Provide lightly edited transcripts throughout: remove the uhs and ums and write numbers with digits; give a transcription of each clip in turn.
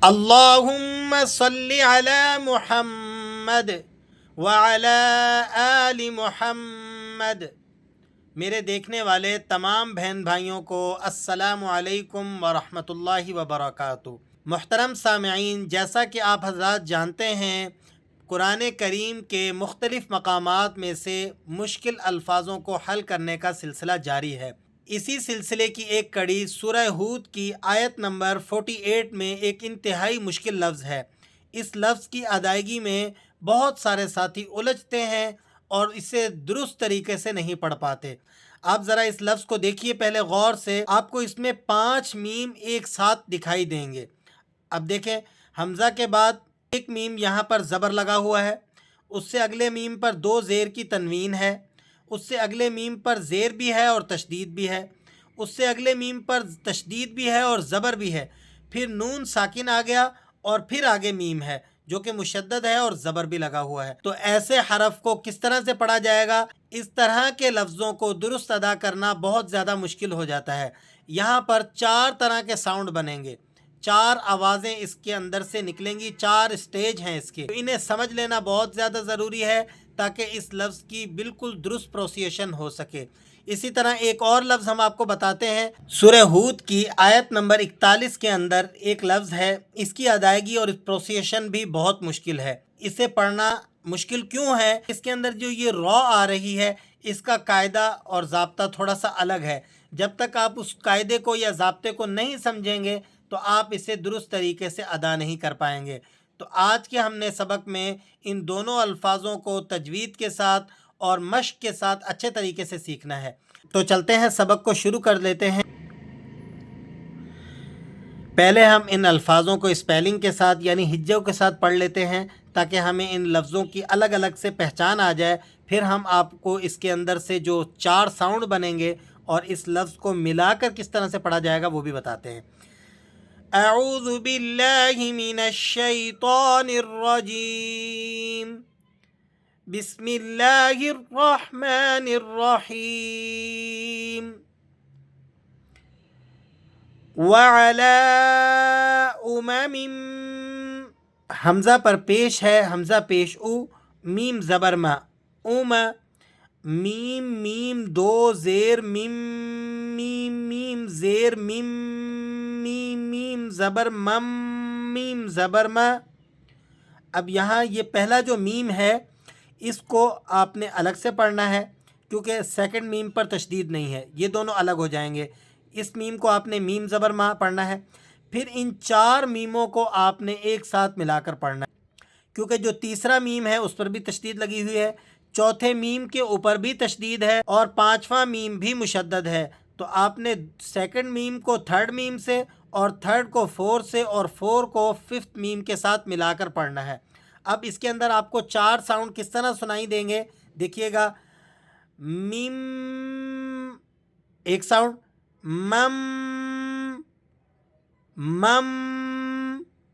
اللہم صلی علی محمد وعلی آل محمد۔ میرے دیکھنے والے تمام بہن بھائیوں کو السلام علیکم ورحمۃ اللہ وبرکاتہ۔ محترم سامعین، جیسا کہ آپ حضرات جانتے ہیں، قرآن کریم کے مختلف مقامات میں سے مشکل الفاظوں کو حل کرنے کا سلسلہ جاری ہے۔ اسی سلسلے کی ایک کڑی سورہ ہود کی آیت نمبر 48 میں ایک انتہائی مشکل لفظ ہے۔ اس لفظ کی ادائیگی میں بہت سارے ساتھی الجھتے ہیں اور اسے درست طریقے سے نہیں پڑھ پاتے۔ آپ ذرا اس لفظ کو دیکھیے پہلے غور سے، آپ کو اس میں 5 میم ایک ساتھ دکھائی دیں گے۔ اب دیکھیں، حمزہ کے بعد ایک میم یہاں پر زبر لگا ہوا ہے، اس سے اگلے میم پر 2 زیر کی تنوین ہے، اس سے اگلے میم پر زیر بھی ہے اور تشدید بھی ہے، اس سے اگلے میم پر تشدید بھی ہے اور زبر بھی ہے، پھر نون ساکن آ گیا اور پھر آگے میم ہے جو کہ مشدد ہے اور زبر بھی لگا ہوا ہے۔ تو ایسے حرف کو کس طرح سے پڑھا جائے گا؟ اس طرح کے لفظوں کو درست ادا کرنا بہت زیادہ مشکل ہو جاتا ہے۔ یہاں پر 4 طرح کے ساؤنڈ بنیں گے، 4 آوازیں اس کے اندر سے نکلیں گی، 4 اسٹیج ہیں اس کے۔ انہیں سمجھ لینا بہت زیادہ ضروری ہے تاکہ اس لفظ کی بالکل درست پروننسیشن ہو سکے۔ اسی طرح ایک اور لفظ ہم آپ کو بتاتے ہیں۔ سورہ ہود کی آیت نمبر 41 کے اندر ایک لفظ ہے، اس کی ادائیگی اور پروننسیشن بھی بہت مشکل ہے۔ اسے پڑھنا مشکل کیوں ہے؟ اس کے اندر جو یہ را آ رہی ہے، اس کا قاعدہ اور ضابطہ تھوڑا سا الگ ہے۔ جب تک آپ اس قاعدے کو یا ضابطے کو نہیں سمجھیں گے تو آپ اسے درست طریقے سے ادا نہیں کر پائیں گے۔ تو آج کے ہم نے سبق میں ان دونوں الفاظوں کو تجوید کے ساتھ اور مشق کے ساتھ اچھے طریقے سے سیکھنا ہے۔ تو چلتے ہیں، سبق کو شروع کر لیتے ہیں۔ پہلے ہم ان الفاظوں کو اسپیلنگ کے ساتھ یعنی ہجوں کے ساتھ پڑھ لیتے ہیں تاکہ ہمیں ان لفظوں کی الگ الگ سے پہچان آ جائے۔ پھر ہم آپ کو اس کے اندر سے جو 4 ساؤنڈ بنیں گے اور اس لفظ کو ملا کر کس طرح سے پڑھا جائے گا وہ بھی بتاتے ہیں۔ اعوذ باللہ من الشیطان الرجیم، بسم اللہ الرحمن الرحیم، وعلی حمزہ پر پیش ہے، حمزہ پیش او، میم زبر ما، میم میم 2 زیر میم، میم میم زیر میم، میم میم زبر مم، میم زبر ما۔ اب یہاں یہ پہلا جو میم ہے اس کو آپ نے الگ سے پڑھنا ہے کیونکہ سیکنڈ میم پر تشدید نہیں ہے، یہ دونوں الگ ہو جائیں گے۔ اس میم کو آپ نے میم زبر ما پڑھنا ہے، پھر ان 4 میموں کو آپ نے ایک ساتھ ملا کر پڑھنا ہے کیونکہ جو تیسرا میم ہے اس پر بھی تشدید لگی ہوئی ہے، چوتھے میم کے اوپر بھی تشدید ہے اور 5واں میم بھی مشدد ہے۔ تو آپ نے سیکنڈ میم کو تھرڈ میم سے اور تھرڈ کو 4 سے اور 4 کو 5th میم کے ساتھ ملا کر پڑھنا ہے۔ اب اس کے اندر آپ کو 4 ساؤنڈ کس طرح سنائی دیں گے؟ دیکھیے گا، میم ایک ساؤنڈ، مم مم،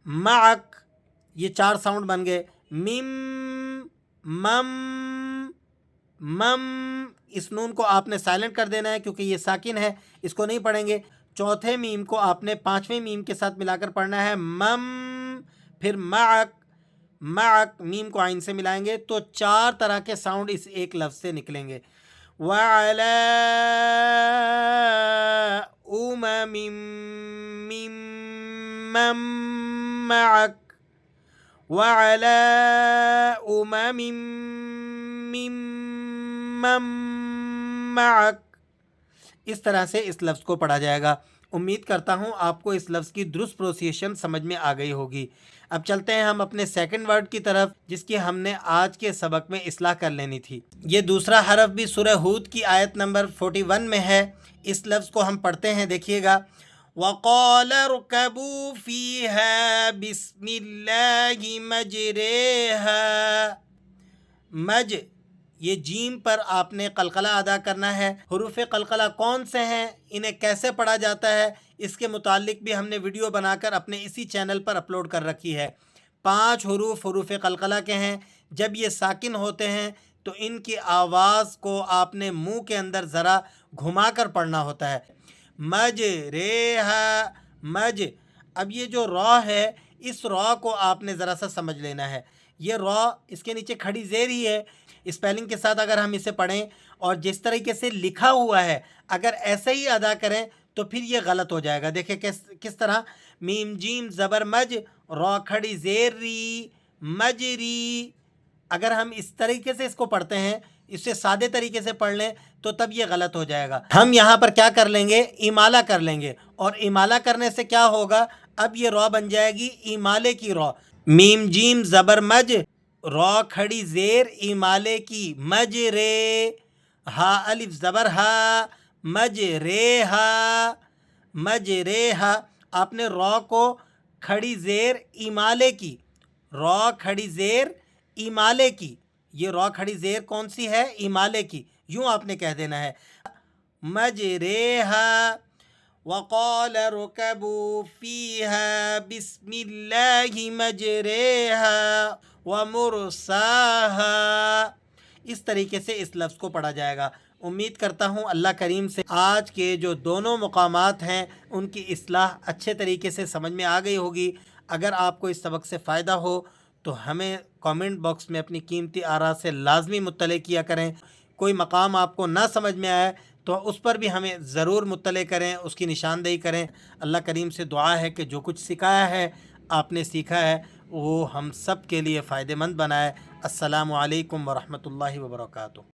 معک، یہ 4 ساؤنڈ بن گئے، مم مم مم۔ اس نون کو آپ نے سائلنٹ کر دینا ہے کیونکہ یہ ساکن ہے، اس کو نہیں پڑھیں گے۔ چوتھے میم کو آپ نے 5ویں میم کے ساتھ ملا کر پڑھنا ہے، مم، پھر معک، معک، میم کو عین سے ملائیں گے تو 4 طرح کے ساؤنڈ اس ایک لفظ سے نکلیں گے۔ وَعَلَىٰ أُمَمٍ مِّمَّن مَّعَكَ، وَعَلَىٰ أُمَمٍ مِّمَّن مَّعَكَ، اس طرح سے اس لفظ کو پڑھا جائے گا۔ امید کرتا ہوں آپ کو اس لفظ کی درست پروننسیشن سمجھ میں آ گئی ہوگی۔ اب چلتے ہیں ہم اپنے سیکنڈ ورڈ کی طرف جس کی ہم نے آج کے سبق میں اصلاح کر لینی تھی۔ یہ دوسرا حرف بھی سورہ ہود کی آیت نمبر 41 میں ہے۔ اس لفظ کو ہم پڑھتے ہیں، دیکھیے گا، وَقَالَ ارْكَبُوا فِيهَا بِسْمِ اللَّهِ مَجْرَاهَا، مج، یہ جیم پر آپ نے قلقلہ ادا کرنا ہے۔ حروف قلقلہ کون سے ہیں، انہیں کیسے پڑھا جاتا ہے، اس کے متعلق بھی ہم نے ویڈیو بنا کر اپنے اسی چینل پر اپلوڈ کر رکھی ہے۔ 5 حروف قلقلہ کے ہیں۔ جب یہ ساکن ہوتے ہیں تو ان کی آواز کو آپ نے منہ کے اندر ذرا گھما کر پڑھنا ہوتا ہے، مج رے ہا، مج۔ اب یہ جو را ہے اس را کو آپ نے ذرا سا سمجھ لینا ہے. یہ را اس کے نیچے کھڑی زیر ہی ہے. اسپیلنگ کے ساتھ اگر ہم اسے پڑھیں اور جس طریقے سے لکھا ہوا ہے اگر ایسے ہی ادا کریں تو پھر یہ غلط ہو جائے گا. دیکھیں کس طرح، میم جیم زبر مج، را کھڑی زیر ری، مجری. اگر ہم اس طریقے سے اس کو پڑھتے ہیں، اسے سادے طریقے سے پڑھ لیں تو تب یہ غلط ہو جائے گا. ہم یہاں پر کیا کر لیں گے، امالہ کر لیں گے، اور امالہ کرنے سے کیا ہوگا، اب یہ را بن جائے گی امالے کی را. میم جیم زبر مج، را کھڑی زیر امالے کی، مج رے. ہا الف زبر ہا، مج رے ہا، مج رے ہا. آپ نے را کو کھڑی زیر امالے کی، را کھڑی زیر امالے کی. یہ را کھڑی زیر کون سی ہے، امالے کی. یوں آپ نے کہہ دینا ہے، مجریہا. وقال ركبوا فيها بسم الله مجريها ومرساها. اس طریقے سے اس لفظ کو پڑھا جائے گا. امید کرتا ہوں اللہ کریم سے آج کے جو دونوں مقامات ہیں ان کی اصلاح اچھے طریقے سے سمجھ میں آ گئی ہوگی. اگر آپ کو اس سبق سے فائدہ ہو تو ہمیں کامنٹ باکس میں اپنی قیمتی آراء سے لازمی مطلع کیا کریں. کوئی مقام آپ کو نہ سمجھ میں آئے تو اس پر بھی ہمیں ضرور مطلع کریں، اس کی نشاندہی کریں. اللہ کریم سے دعا ہے کہ جو کچھ سکھایا ہے، آپ نے سیکھا ہے، وہ ہم سب کے لیے فائدہ مند بنائے. السلام علیکم ورحمۃ اللہ وبرکاتہ.